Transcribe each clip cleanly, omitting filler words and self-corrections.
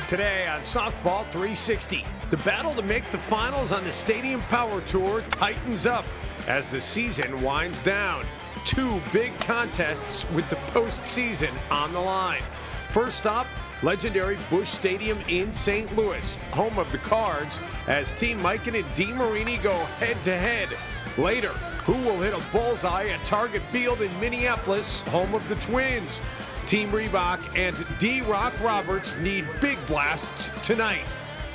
Today on Softball 360, the battle to make the finals on the Stadium Power Tour tightens up as the season winds down. Two big contests with the postseason on the line. First stop, legendary Busch Stadium in St. Louis, home of the Cards, as Team Mikan and DeMarini go head-to-head. Later, who will hit a bullseye at Target Field in Minneapolis, home of the Twins? Team Reebok and D-Rock Roberts need big blasts tonight.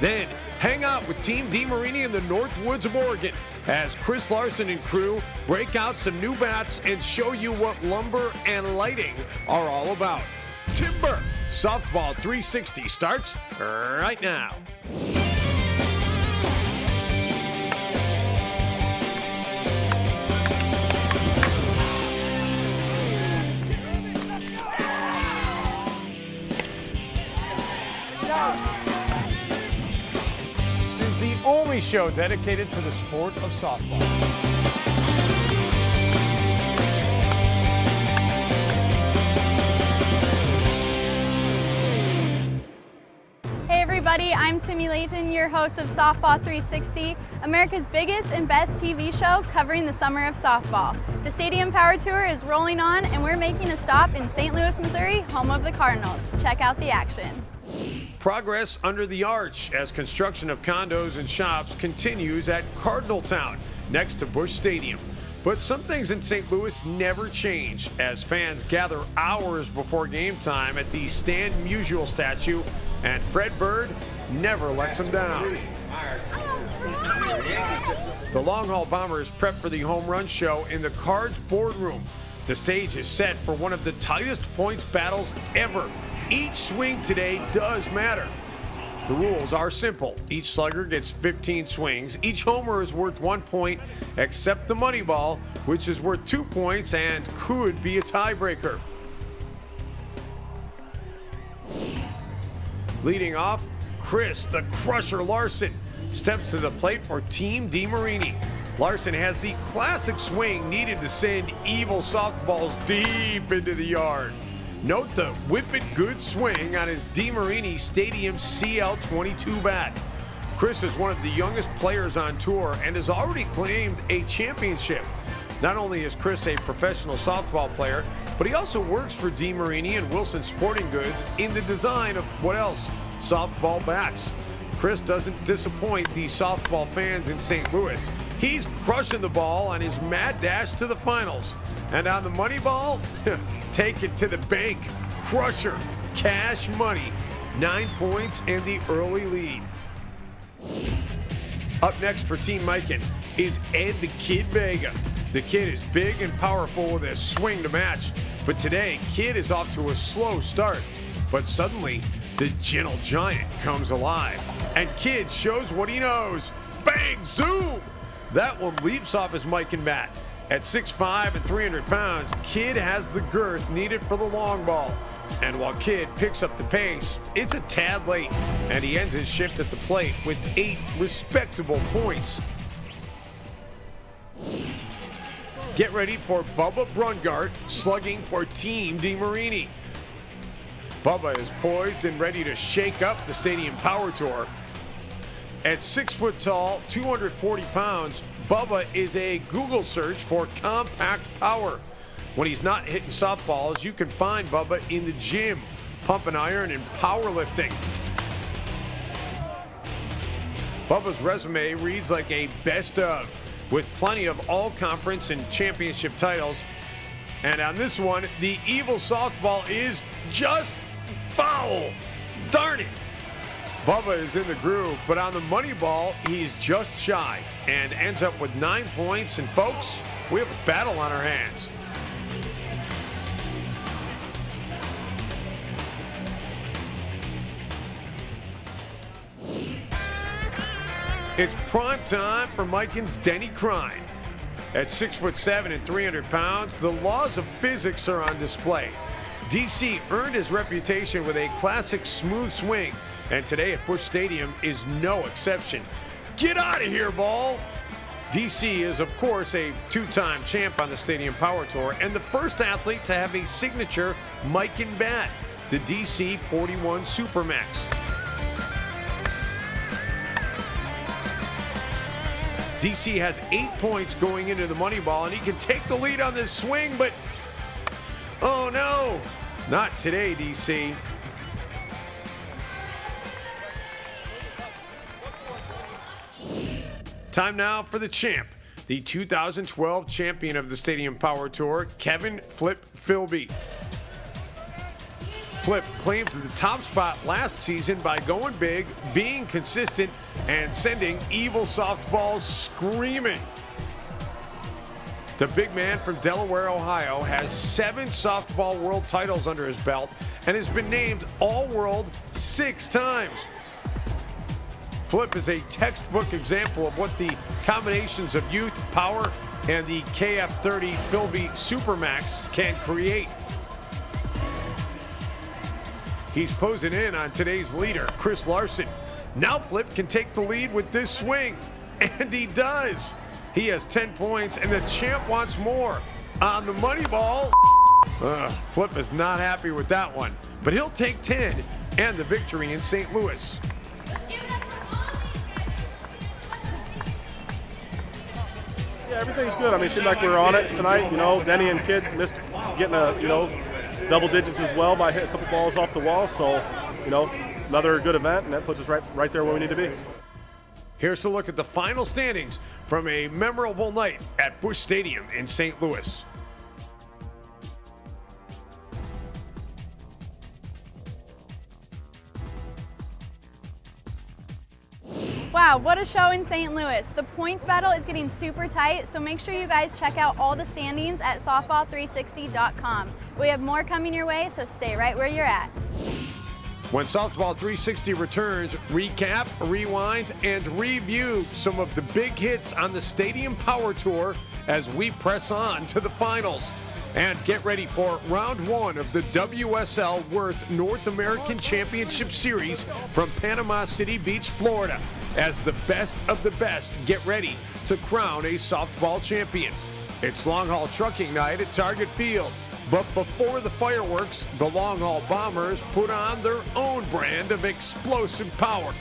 Then, hang out with Team DeMarini in the North Woods of Oregon as Chris Larson and crew break out some new bats and show you what lumber and lighting are all about. Timber Softball 360 starts right now. This is the only show dedicated to the sport of softball. Hey everybody, I'm Timmy Layton, your host of Softball 360, America's biggest and best TV show covering the summer of softball. The Stadium Power Tour is rolling on and we're making a stop in St. Louis, Missouri, home of the Cardinals. Check out the action. Progress under the arch as construction of condos and shops continues at Cardinal Town, next to Busch Stadium. But some things in St. Louis never change as fans gather hours before game time at the Stan Musial statue, and Fred Bird never lets them down. The long haul Bombers prep for the home run show in the Cards boardroom. The stage is set for one of the tightest points battles ever. Each swing today does matter. The rules are simple. Each slugger gets 15 swings. Each homer is worth 1 point, except the money ball, which is worth 2 points and could be a tiebreaker. Leading off, Chris the Crusher Larson steps to the plate for Team DeMarini. Larson has the classic swing needed to send evil softballs deep into the yard. Note the whip it good swing on his DeMarini Stadium CL22 bat. Chris is one of the youngest players on tour and has already claimed a championship. Not only is Chris a professional softball player, but he also works for DeMarini and Wilson Sporting Goods in the design of, what else? Softball bats. Chris doesn't disappoint the softball fans in St. Louis. He's crushing the ball on his mad dash to the finals. And on the money ball, take it to the bank. Crusher, cash money, 9 points and the early lead. Up next for Team Mikan is Ed the Kid Vega. The kid is big and powerful with a swing to match. But today, Kid is off to a slow start. But suddenly, the gentle giant comes alive. And Kid shows what he knows. Bang, zoom! That one leaps off his Mikan bat. At 6'5" and 300 pounds, Kid has the girth needed for the long ball. And while Kid picks up the pace, it's a tad late, and he ends his shift at the plate with 8 respectable points. Get ready for Bubba Brungart slugging for Team DeMarini. Bubba is poised and ready to shake up the Stadium Power Tour. At 6 foot tall, 240 pounds, Bubba is a Google search for compact power. When he's not hitting softballs, you can find Bubba in the gym, pumping iron and powerlifting. Bubba's resume reads like a best of, with plenty of all-conference and championship titles. And on this one, the evil softball is just foul. Darn it. Bubba is in the groove, but on the money ball, he's just shy and ends up with 9 points. And folks, we have a battle on our hands. It's prime time for Mikan's Denny Crine. At 6'7" and 300 pounds, the laws of physics are on display. DC earned his reputation with a classic smooth swing, and today at Busch Stadium is no exception. Get out of here, ball! DC is, of course, a 2-time champ on the Stadium Power Tour and the first athlete to have a signature Mikan bat, the DC 41 Supermax. DC has 8 points going into the money ball, and he can take the lead on this swing, but oh no, not today, DC. Time now for the champ, the 2012 champion of the Stadium Power Tour, Kevin "Flip" Philby. Flip claimed the top spot last season by going big, being consistent, and sending evil softballs screaming. The big man from Delaware, Ohio, has 7 softball world titles under his belt and has been named All-World 6 times. Flip is a textbook example of what the combinations of youth, power, and the KF30 Philby Supermax can create. He's closing in on today's leader, Chris Larson. Now Flip can take the lead with this swing, and he does. He has 10 points, and the champ wants more. On the money ball, Flip is not happy with that one, but he'll take 10 and the victory in St. Louis. Yeah, everything's good. I mean, it seemed like we were on it tonight. You know, Denny and Kid missed getting double digits as well by hitting a couple balls off the wall. So, another good event, and that puts us right there where we need to be. Here's a look at the final standings from a memorable night at Busch Stadium in St. Louis. Wow, what a show in St. Louis. The points battle is getting super tight, so make sure you guys check out all the standings at softball360.com. We have more coming your way, so stay right where you're at. When Softball 360 returns, recap, rewind, and review some of the big hits on the Stadium Power Tour as we press on to the finals. And get ready for round 1 of the WSL Worth North American Championship Series from Panama City Beach, Florida, as the best of the best get ready to crown a softball champion. It's long haul trucking night at Target Field. But before the fireworks, the long haul bombers put on their own brand of explosive power.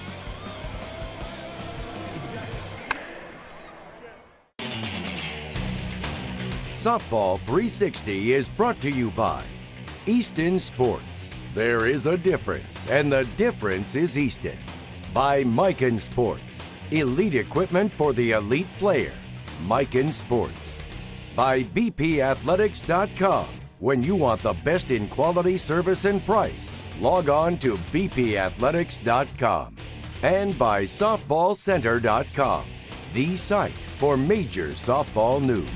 Softball 360 is brought to you by Easton Sports. There is a difference, and the difference is Easton. By Miken Sports, elite equipment for the elite player. Miken Sports. By BPathletics.com. When you want the best in quality, service, and price, log on to BPathletics.com. And by SoftballCenter.com, the site for major softball news.